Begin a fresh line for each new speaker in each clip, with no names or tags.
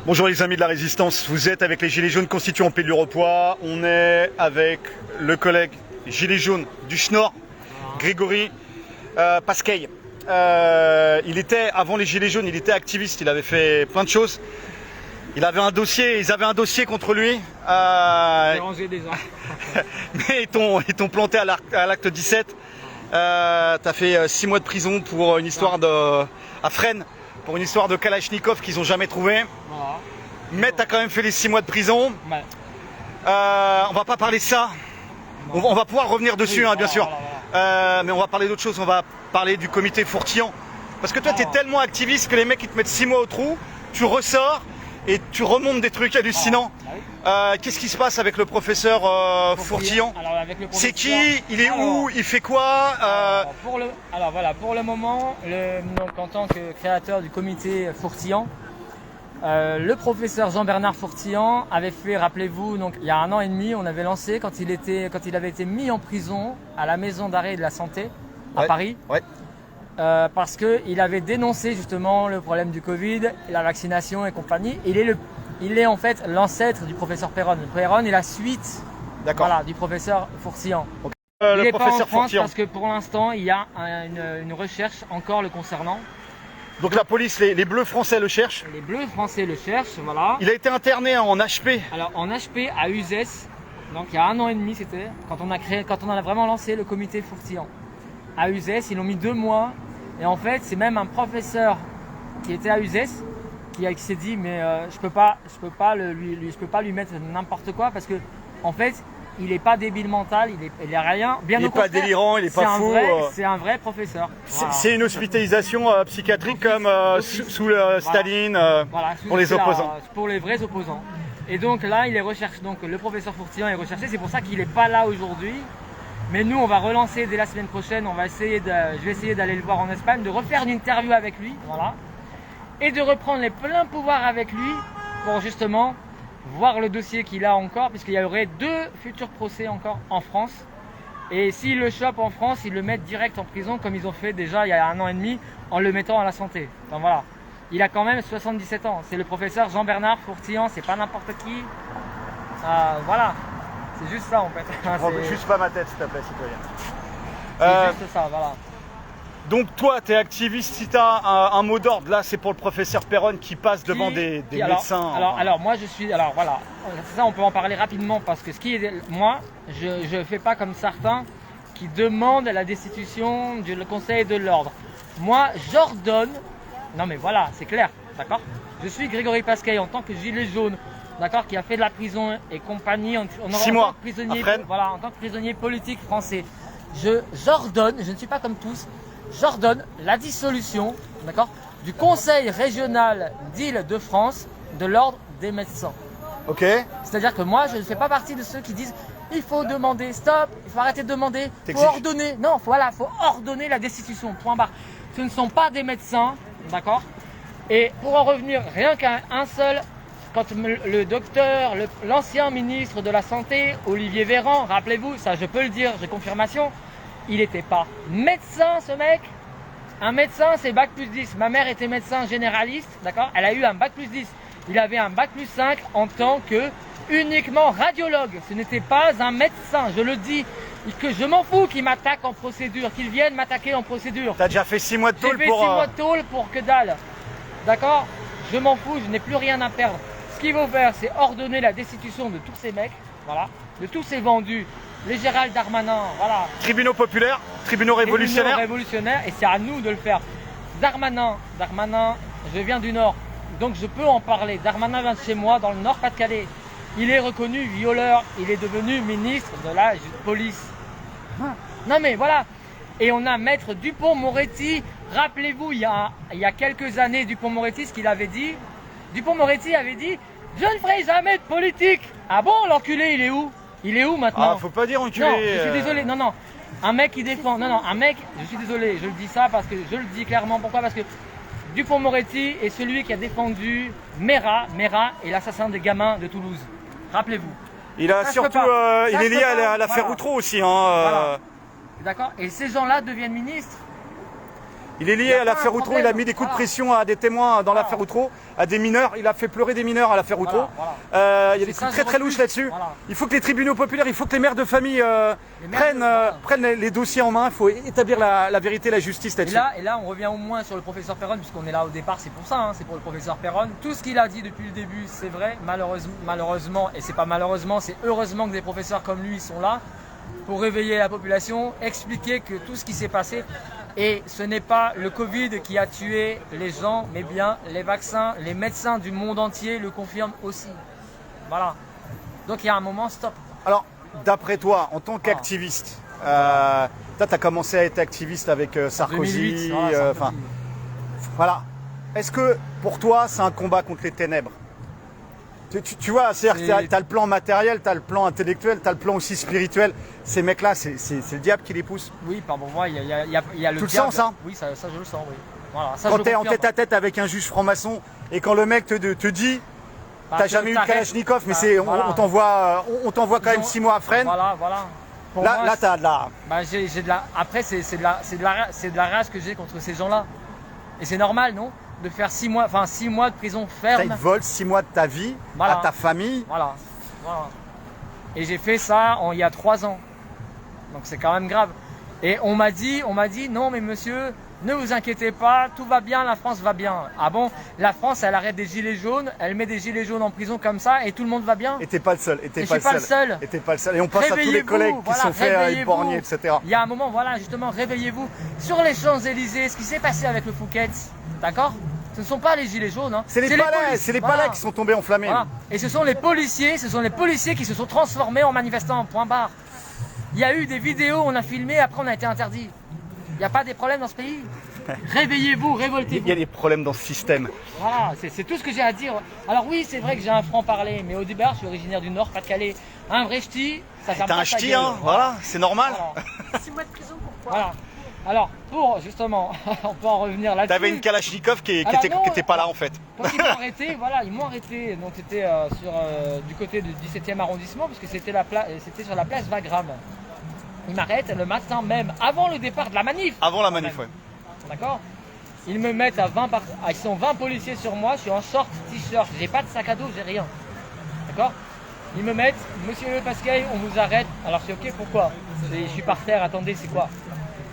Bonjour les amis de la Résistance, vous êtes avec les Gilets jaunes constituants Pays de l'Uropois. On est avec le collègue Gilet jaune du Schnorr, Grégory Pasquet. Il était, avant les Gilets jaunes, il était activiste, il avait fait plein de choses. Il avait un dossier, ils avaient un dossier contre lui.
J'ai rangé déjà.
Mais ils t'ont planté à l'acte 17. T'as fait 6 mois de prison pour une histoire à Fresnes, pour une histoire de Kalachnikov qu'ils n'ont jamais trouvé.
Voilà.
Mais t'as quand même fait les 6 mois de prison.
Ouais.
On va pas parler de ça. On va pouvoir revenir dessus,
Oui,
hein, bien sûr.
voilà.
Mais on va parler d'autre chose. On va parler du comité Fourtillan. Parce que toi, t'es tellement activiste que les mecs, ils te mettent 6 mois au trou. Tu ressors et tu remontes des trucs hallucinants.
Bah oui.
Qu'est-ce qui se passe avec le professeur Fourtillan?
Alors, avec le
C'est
professeur-
qui? Il est où? Il fait quoi?
Alors, pour le moment, donc, en tant que créateur du comité Fourtillan, le professeur Jean-Bernard Fourtillan avait fait, rappelez-vous, donc il y a 1 an et demi, on avait lancé quand il avait été mis en prison à la maison d'arrêt de la santé à
Ouais.
Paris.
Ouais.
Parce qu'il avait dénoncé justement le problème du Covid, la vaccination et compagnie. Il est en fait l'ancêtre du professeur Perron. Perron est la suite,
D'accord.
voilà, du professeur Fourtillan. Il
Le
n'est pas en
professeur
France
Fourtillan.
parce que pour l'instant il y a une recherche encore le concernant.
Donc la police, les bleus français le cherchent.
Les Bleus français le cherchent, voilà.
Il a été interné en HP.
Alors en HP à Uzès, donc il y a 1 an et demi c'était, quand on a vraiment lancé le comité Fourtillan. À Uzès, ils l'ont mis 2 mois. Et en fait, c'est même un professeur qui était à Uzès qui s'est dit mais je peux pas lui mettre n'importe quoi parce que en fait, il est pas débile mental, il est rien. Bien
Il
au
est pas
contraire,
délirant, il est pas fou.
C'est un vrai professeur. Voilà.
C'est une hospitalisation psychiatrique comme sous Staline
Voilà,
pour les opposants.
pour les vrais opposants. Et donc là, il est recherché. Donc le professeur Fourtillan est recherché. C'est pour ça qu'il n'est pas là aujourd'hui. Mais nous, on va relancer dès la semaine prochaine. Je vais essayer d'aller le voir en Espagne, de refaire une interview avec lui, voilà, et de reprendre les pleins pouvoirs avec lui pour justement voir le dossier qu'il a encore, puisqu'il y aurait 2 futurs procès encore en France. Et s'ils le chopent en France, ils le mettent direct en prison, comme ils ont fait déjà il y a 1 an et demi, en le mettant à la santé. Enfin voilà. Il a quand même 77 ans. C'est le professeur Jean-Bernard Fourtillan, c'est pas n'importe qui. Voilà. C'est juste ça en fait. C'est
Juste pas ma tête, s'il te plaît, citoyen.
juste ça, voilà.
Donc toi, tu es activiste, si tu as un mot d'ordre, là c'est pour le professeur Perron qui passe devant des médecins.
Alors moi je suis, alors voilà, ça on peut en parler rapidement parce que moi je fais pas comme certains qui demandent la destitution du Conseil de l'ordre. Moi j'ordonne, non mais voilà, c'est clair, d'accord. Je suis Grégory Pasquet en tant que gilet jaune, d'accord, qui a fait de la prison et compagnie en
6 mois
tant que prisonnier,
à Fresnes.
voilà, en tant que prisonnier politique français. J'ordonne, je ne suis pas comme tous. J'ordonne la dissolution, d'accord, du Conseil régional d'Île-de-France de l'ordre des médecins.
Ok.
C'est-à-dire que moi, je ne fais pas partie de ceux qui disent il faut demander, stop, il faut arrêter de demander, il faut
T'exiges.
ordonner. Non, voilà, il faut ordonner la destitution, point barre. Ce ne sont pas des médecins, d'accord. Et pour en revenir, rien qu'à un seul, quand le docteur, l'ancien ministre de la Santé, Olivier Véran, rappelez-vous, ça je peux le dire, j'ai confirmation, il n'était pas médecin ce mec. Un médecin c'est bac plus 10. Ma mère était médecin généraliste, d'accord. Elle a eu un bac plus 10. Il avait un bac plus 5 en tant que uniquement radiologue. Ce n'était pas un médecin, je le dis. Que je m'en fous qu'il m'attaque en procédure, qu'il vienne m'attaquer en procédure.
T'as déjà fait 6 mois de
J'ai
tôle
fait
pour...
6 mois de tôle pour que dalle. D'accord. Je m'en fous, je n'ai plus rien à perdre. Ce qu'il faut faire, c'est ordonner la destitution de tous ces mecs, voilà, de tous ces vendus. Les Gérald Darmanin, voilà.
Tribunaux populaires, tribunaux révolutionnaires.
Révolutionnaire, et c'est à nous de le faire. Darmanin, je viens du Nord, donc je peux en parler. Darmanin vient de chez moi, dans le Nord-Pas-de-Calais. Il est reconnu violeur, il est devenu ministre de la police. Non mais voilà. Et on a Maître Dupond-Moretti. Rappelez-vous, il y a quelques années, Dupond-Moretti, ce qu'il avait dit. Dupond-Moretti avait dit « Je ne ferai jamais de politique ». Ah bon, l'enculé, il est où? Il est où maintenant?
Ah, faut pas dire enculé.
Non, je suis désolé, non. Un mec qui défend, un mec, je suis désolé, je le dis ça parce que je le dis clairement. Pourquoi? Parce que Dupond-Moretti est celui qui a défendu Mera et l'assassin des gamins de Toulouse. Rappelez-vous.
Il a
Ça, je
surtout,
peux pas.
il
Ça,
est
je
lié
peux
à
pas.
l'affaire
Voilà.
Outreau aussi.
Voilà. D'accord. Et ces gens-là deviennent ministres.
Il est
Il y
lié
a
à
pas
l'affaire
un
Outreau, il a
problème.
mis des coups de
Voilà.
pression à des témoins dans
Voilà.
l'affaire Outreau, à des mineurs, il a fait pleurer des mineurs à l'affaire Outreau.
Voilà.
Il y a des
C'est ça,
trucs
je
très
refuse.
louches là-dessus.
Voilà.
Il faut que les tribunaux populaires, il faut que les mères de famille prennent les dossiers en main, il faut établir la vérité, la justice
Et
là-dessus.
là, on revient au moins sur le professeur Perron, puisqu'on est là au départ, c'est pour ça, hein, c'est pour le professeur Perron. Tout ce qu'il a dit depuis le début, c'est vrai, malheureusement, et c'est pas malheureusement, c'est heureusement que des professeurs comme lui sont là pour réveiller la population, expliquer que tout ce qui s'est passé, et ce n'est pas le Covid qui a tué les gens, mais bien les vaccins, les médecins du monde entier le confirment aussi. Voilà. Donc il y a un moment, stop.
Alors, d'après toi, en tant qu'activiste, tu as commencé à être activiste avec Sarkozy,
2008, voilà,
enfin, voilà. Est-ce que pour toi, c'est un combat contre les ténèbres? Tu vois, c'est-à-dire que tu as le plan matériel, tu as le plan intellectuel, tu as le plan aussi spirituel. Ces mecs-là, c'est le diable qui les pousse.
Oui, pardon, moi, il y a le
Tu le
diable.
sens, ça?
Oui, ça je le sens, oui. Voilà, ça,
Quand
je
tu es en
confirme.
tête à tête avec un juge franc-maçon et quand le mec te dit
Bah,
t'as jamais eu de
t'arrêtes.
Kalachnikov, mais
Bah, voilà.
on t'envoie quand même
Ils ont-
6 mois à Fresnes.
Voilà. Pour moi,
Là, t'as de la.
bah, j'ai de la. Après, c'est de la rage que j'ai contre ces gens-là. Et c'est normal, non? De faire 6 mois de prison
Ils
ferme.
te volent 6 mois de ta vie
Voilà.
à ta famille.
Voilà. Et j'ai fait ça il y a 3 ans. Donc c'est quand même grave. Et on m'a dit, non mais monsieur, ne vous inquiétez pas, tout va bien, la France va bien. Ah bon? La France, elle arrête des gilets jaunes, elle met des gilets jaunes en prison comme ça et tout le monde va bien?
Et t'es pas le seul. Et
je suis pas le seul.
Et t'es pas le seul. Et on pense à tous les
Réveillez-vous,
collègues qui
voilà,
sont fait
réveillez-vous.
éborgner, etc.
Il y a un moment, voilà, justement, réveillez-vous. Sur les Champs-Élysées, ce qui s'est passé avec le Fouquet, d'accord? Ce ne sont pas les gilets jaunes, hein.
C'est les palais,
polices,
c'est les
voilà.
palais qui sont tombés enflammés.
Voilà. Et ce sont les policiers qui se sont transformés en manifestants, point barre. Il y a eu des vidéos, on a filmé, après on a été interdit. Il n'y a pas des problèmes dans ce pays. Réveillez-vous,
Il y
révoltez-vous.
a des problèmes dans ce système.
Voilà, c'est tout ce que j'ai à dire. Alors oui, c'est vrai que j'ai un franc-parler, mais au départ, je suis originaire du Nord, Pas-de-Calais. Un vrai ch'ti, ça ferme
T'as
pas
un
sa
ch'ti,
gueule.
hein, voilà, c'est normal.
Voilà.
6 mois de prison, pourquoi?
Voilà. Alors, pour justement, on peut en revenir là-dessus.
T'avais une Kalachnikov qui
Alors non,
était pas là en fait.
Quand ils m'ont arrêté, voilà, ils m'ont arrêté. Donc c'était du côté du 17e arrondissement, parce que c'était sur la place Wagram. Ils m'arrêtent le matin même, avant le départ de la manif.
Avant la manif, ouais.
D'accord? Ils me mettent à 20 ils sont 20 policiers sur moi, je suis en short, t-shirt, j'ai pas de sac à dos, j'ai rien. D'accord? Ils me mettent, monsieur Pascal, on vous arrête. Alors c'est ok, pourquoi? Je suis par terre, attendez, c'est quoi?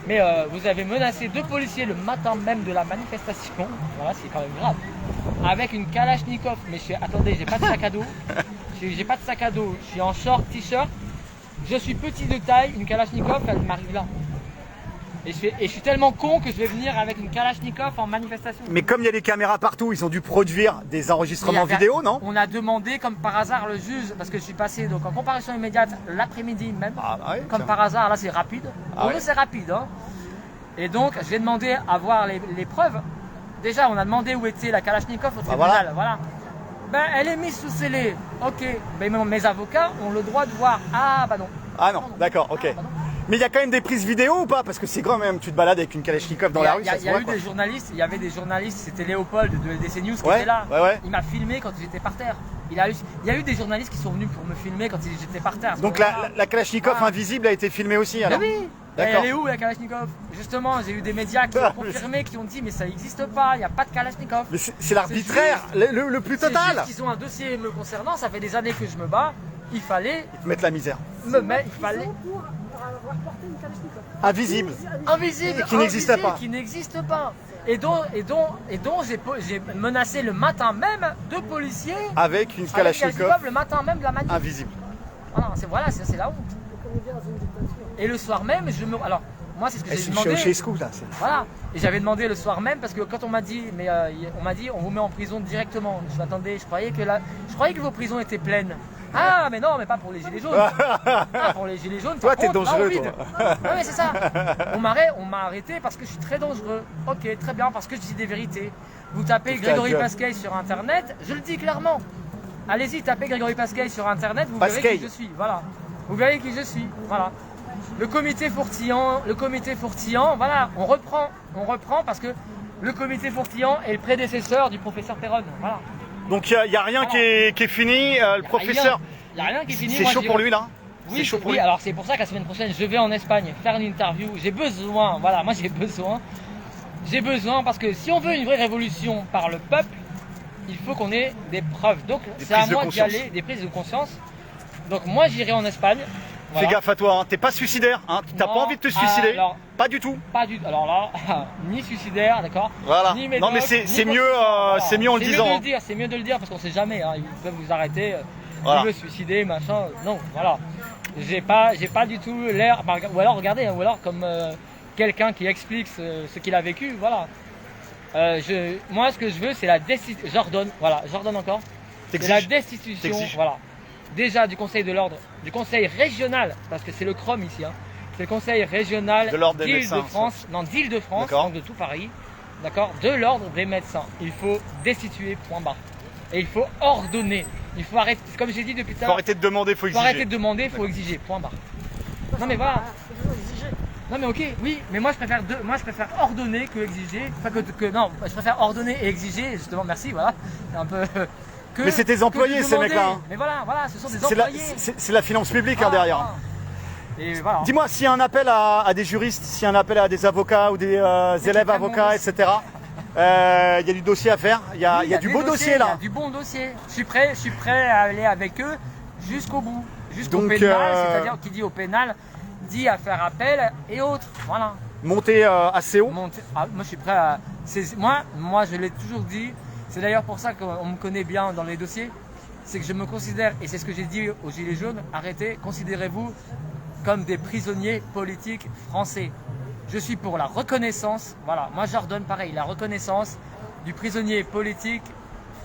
Mais vous avez menacé 2 policiers le matin même de la manifestation. Voilà, c'est quand même grave. Avec une Kalachnikov. Mais attendez, j'ai pas de sac à dos. J'ai pas de sac à dos. Je suis en short, t-shirt. Je suis petit de taille. Une Kalachnikov, elle m'arrive là. Et je suis tellement con que je vais venir avec une Kalachnikov en manifestation.
Mais comme il y a des caméras partout, ils ont dû produire des enregistrements vidéo, non?
On a demandé, comme par hasard, le juge, parce que je suis passé donc en comparution immédiate l'après-midi même.
Ah ouais,
Comme
tiens.
par hasard, là c'est rapide.
Ah
Pour
ouais.
nous c'est rapide. Hein. Et donc j'ai demandé à voir les preuves. Déjà on a demandé où était la Kalachnikov au tribunal. Voilà. Ben elle est mise sous scellé. Ok. Mais mes avocats ont le droit de voir. Ah bah non.
Ah non, d'accord, ok.
Ah, bah non.
Mais il y a quand même des prises vidéo ou pas? Parce que c'est quand même, tu te balades avec une Kalachnikov dans la rue, ça se
Il y a
voit
eu
quoi.
des journalistes, il y avait des journalistes, c'était Léopold de LDC News qui
Ouais,
était là.
ouais.
Il m'a filmé quand j'étais par terre. Il y a eu des journalistes qui sont venus pour me filmer quand j'étais par terre.
Donc la Kalachnikov
Ah.
invisible a été filmée aussi
Mais
alors?
oui.
D'accord.
Elle est où la Kalachnikov? Justement, j'ai eu des médias qui ont confirmé, qui ont dit mais ça n'existe pas, il n'y a pas de Kalachnikov.
Mais c'est l'arbitraire, le plus
C'est
total.
juste qu'ils ont un dossier me concernant, ça fait des années que je me bats. Il fallait
Mettre la misère.
me mettre, il fallait
Pour avoir porté une Kalachnikov.
Invisible.
invisible,
Et qui n'existe
invisible,
pas.
qui n'existe pas. Et dont j'ai menacé le matin même 2 policiers
Avec une
avec
Kalachnikov
le matin même de la manif.
invisible.
Voilà, c'est la honte.
Donc on est bien dans une dictature.
Et le soir même, alors moi c'est ce que
Et
j'ai
c'est
demandé.
chez Scoop là.
Voilà. Et j'avais demandé le soir même parce que quand on m'a dit, on vous met en prison directement. Je m'attendais, je croyais que vos prisons étaient pleines. Ah mais non, mais pas pour les gilets jaunes. Ah, pour les gilets jaunes.
Toi,
par
t'es
contre,
dangereux,
vide.
toi.
Ouais, mais c'est ça. On m'a arrêté parce que je suis très dangereux. Ok, très bien, parce que je dis des vérités. Vous tapez
Toute ta
Grégory
gueule.
Pascal sur internet, je le dis clairement. Allez-y, tapez Grégory Pascal sur internet, vous verrez
Pascal.
qui je suis. Voilà. Vous verrez qui je suis. Voilà. Le comité Fourtillan, voilà, on reprend parce que le comité Fourtillan est le prédécesseur du professeur Perron. Voilà.
Donc il n'y a rien qui est fini. Le professeur,
Il n'y a rien qui est fini.
c'est
Moi,
chaud
j'ai-
pour lui là.
Oui,
C'est chaud pour
oui,
lui.
alors c'est pour ça que la semaine prochaine, je vais en Espagne faire une interview. J'ai besoin, voilà, moi j'ai besoin J'ai besoin, parce que si on veut une vraie révolution par le peuple, il faut qu'on ait des preuves. Donc c'est à moi d'y aller, des prises de conscience. Donc moi j'irai en Espagne.
Fais gaffe à toi, hein. T'es pas suicidaire, hein. T'as pas envie de te suicider.
Alors,
pas du tout.
pas du tout. Alors là, ni suicidaire, d'accord.
Voilà.
Ni
Non mais
médoc,
c'est
ni
mieux,
voilà.
c'est mieux en le disant.
C'est mieux de le dire parce qu'on sait jamais. Hein. Ils peuvent vous arrêter.
Voilà.
Tu veux suicider, machin. Non, voilà. J'ai pas du tout l'air. Ou alors regardez, hein, ou alors comme quelqu'un qui explique ce qu'il a vécu. Voilà. Moi, ce que je veux, c'est la destitution. J'ordonne. Voilà, j'ordonne encore. C'est la destitution. Voilà. Déjà du Conseil de l'ordre, du Conseil régional, parce que c'est le CROM ici, hein. C'est le Conseil régional d'Île-de-France, non d'Île-de-France, donc de tout Paris, d'accord, de l'ordre des médecins. Il faut destituer, point barre. Et il faut ordonner. Il faut arrêter, comme j'ai dit depuis tout à l'heure.
Il faut arrêter de demander, il faut exiger.
Il faut arrêter de demander, il faut exiger, point barre. Non mais voilà. Non mais ok, oui, mais moi je préfère ordonner que exiger. Enfin non, je préfère ordonner et exiger, justement, merci, voilà. C'est un peu.
Mais c'est tes employés ces mecs-là. Hein.
Mais voilà, ce sont des employés.
C'est la finance publique hein, derrière.
Et voilà.
Dis-moi, s'il y a un appel à des juristes, s'il y a un appel à des avocats ou des élèves avocats, etc., il y a du dossier à faire. Il y a du beau dossier là.
Il y a du bon dossier. Je suis prêt à aller avec eux jusqu'au bout. Jusqu'au pénal, c'est-à-dire qui dit au pénal, dit à faire appel et autres. Voilà.
Monter assez haut.
Moi je suis prêt à. Moi je l'ai toujours dit. C'est d'ailleurs pour ça qu'on me connaît bien dans les dossiers, c'est que je me considère, et c'est ce que j'ai dit aux Gilets jaunes, arrêtez, considérez-vous comme des prisonniers politiques français. Je suis pour la reconnaissance, voilà, moi j'ordonne pareil, la reconnaissance du prisonnier politique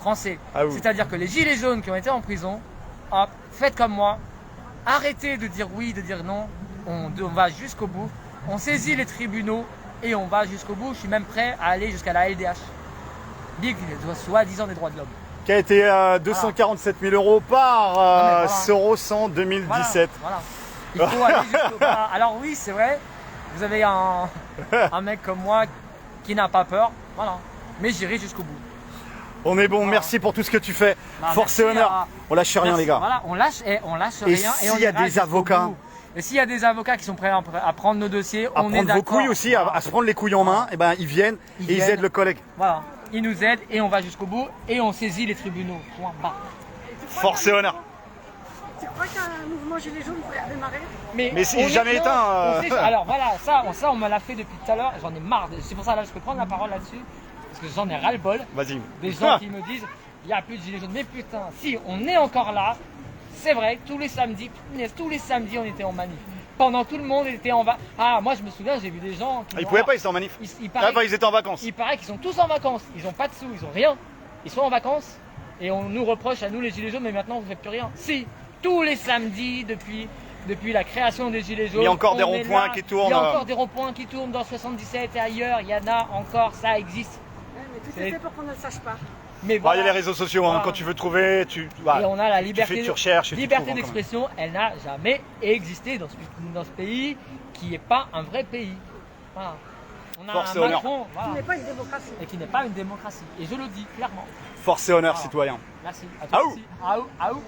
français. Ah oui. C'est-à-dire que les Gilets jaunes qui ont été en prison, hop, faites comme moi, arrêtez de dire oui, de dire non, on va jusqu'au bout, on saisit les tribunaux et on va jusqu'au bout, je suis même prêt à aller jusqu'à la LDH. Ligue soi-disant des droits de l'homme.
Qui a été 247 000 € par Soros en 2017.
Voilà. Il faut aller jusqu'au bout. Alors oui, c'est vrai, vous avez un mec comme moi qui n'a pas peur, voilà. Mais j'irai jusqu'au bout.
On est bon, merci pour tout ce que tu fais. Force et honneur. On lâche rien les gars.
Voilà, on lâche rien.
Et s'il y a des avocats.
Et s'il y a des avocats qui sont prêts à prendre nos dossiers, on est d'accord.
À prendre vos couilles aussi, à se prendre les couilles en main, et ben ils viennent et ils aident le collègue.
Voilà. Ils nous aident et on va jusqu'au bout et on saisit les tribunaux. Point barre.
Force et honneur.
Tu crois qu'un mouvement Gilets jaunes pourrait redémarrer?
Mais c'est jamais éteint.
Alors voilà, ça on me l'a fait depuis tout à l'heure. J'en ai marre. C'est pour ça là, je peux prendre la parole là-dessus parce que j'en ai ras le bol.
Vas-y.
Des gens qui me disent il n'y a plus de Gilets jaunes. Mais putain, si on est encore là, c'est vrai. Tous les samedis, on était en manif. Pendant tout le monde était en vacances. Ah, moi je me souviens, j'ai vu des gens qui.
Ils pouvaient pas, ils étaient en manif. Ils étaient en vacances.
Il paraît qu'ils sont tous en vacances. Ils ont pas de sous, ils ont rien. Ils sont en vacances et on nous reproche à nous les Gilets jaunes, mais maintenant vous faites plus rien. Si, tous les samedis depuis la création des Gilets jaunes.
Il y a encore des ronds-points qui tournent.
Il y a encore des ronds-points qui tournent dans 77 et ailleurs. Il y en a encore, ça existe.
Ouais, mais tout est fait pour qu'on ne le sache pas.
Mais voilà.
Il y a les réseaux sociaux, hein, quand tu veux trouver,
et on a la liberté,
tu recherches.
Liberté d'expression, elle n'a jamais existé dans ce pays qui n'est pas un vrai pays. Voilà. On a
Force
un Macron
Qui n'est pas une démocratie.
et qui n'est pas une démocratie. Et je le dis clairement.
Force et honneur, citoyen.
Merci. À toi aussi. Aou.